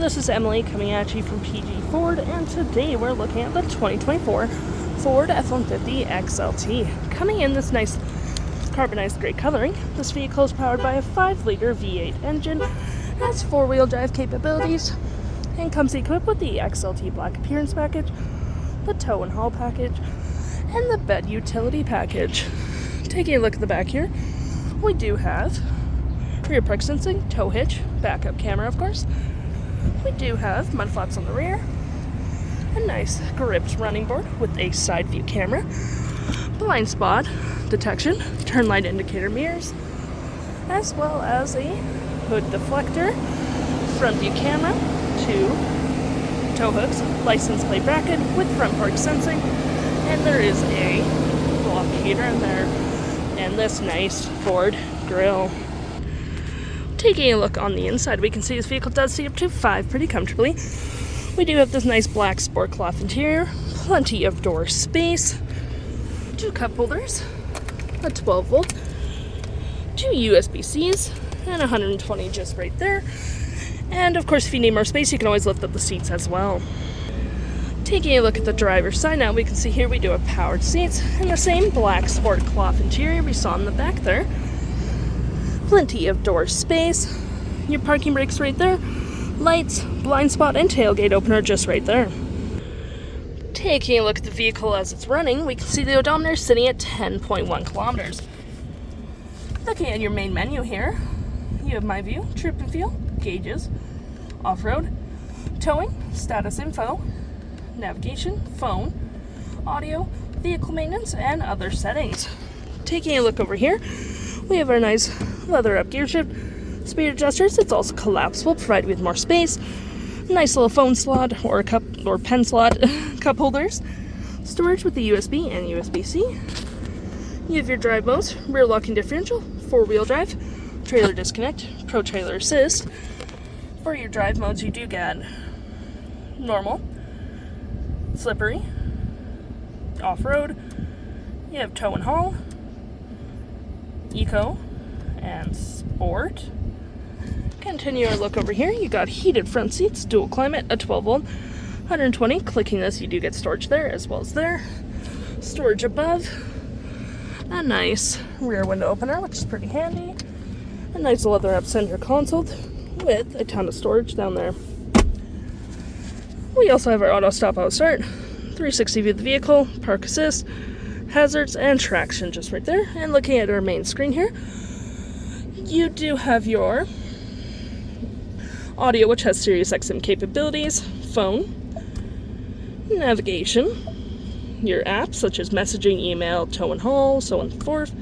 this is Emily coming at you from PG Ford, and today we're looking at the 2024 Ford F-150 XLT. Coming in this nice carbonized gray coloring, this vehicle is powered by a 5-liter V8 engine, has 4-wheel drive capabilities, and comes equipped with the XLT Black Appearance Package, the Tow and Haul Package, and the Bed Utility Package. Taking a look at the back here, we do have rear park sensing, tow hitch, backup camera of course. We do have mud flaps on the rear, a nice gripped running board with a side view camera, blind spot detection, turn light indicator mirrors, as well as a hood deflector, front view camera, 2 tow hooks, license plate bracket with front park sensing, and there is a block heater in there, and this nice Ford grille. Taking a look on the inside, we can see this vehicle does seat up to 5 pretty comfortably. We do have this nice black sport cloth interior, plenty of door space, 2 cup holders, a 12 volt, 2 USB-Cs, and 120 just right there. And of course, if you need more space, you can always lift up the seats as well. Taking a look at the driver's side now, we can see here we do have powered seats and the same black sport cloth interior we saw in the back there. Plenty of door space, your parking brakes right there, lights, blind spot, and tailgate opener just right there. Taking a look at the vehicle as it's running, we can see the odometer sitting at 10.1 kilometers. Looking at your main menu here, you have My View, Trip and Fuel, gauges, off-road, towing, status info, navigation, phone, audio, vehicle maintenance, and other settings. Taking a look over here, we have our nice leather up gear shift, speed adjusters. It's also collapsible, provided with more space. Nice little phone slot or a cup or pen slot, cup holders. Storage with the USB and USB-C. You have your drive modes, rear locking differential, 4-wheel drive, trailer disconnect, pro trailer assist. For your drive modes, you do get normal, slippery, off-road. You have tow and haul, eco, and sport. Continue our look over here. You got heated front seats, dual climate, a 12 volt, 120. Clicking this, you do get storage there as well as there. Storage above. A nice rear window opener, which is pretty handy. A nice leather up center console with a ton of storage down there. We also have our auto stop auto start, 360 view of the vehicle, park assist, hazards, and traction just right there. And looking at our main screen here, you do have your audio, which has Sirius XM capabilities, phone, navigation, your apps such as messaging, email, tow and haul, so on and so forth,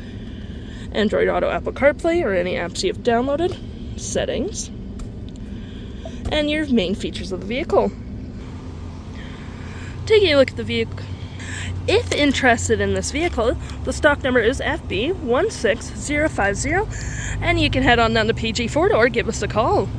Android Auto, Apple CarPlay, or any apps you have downloaded, settings, and your main features of the vehicle. Taking a look at the vehicle. If interested in this vehicle, the stock number is FB16050, and you can head on down to PG Ford or give us a call.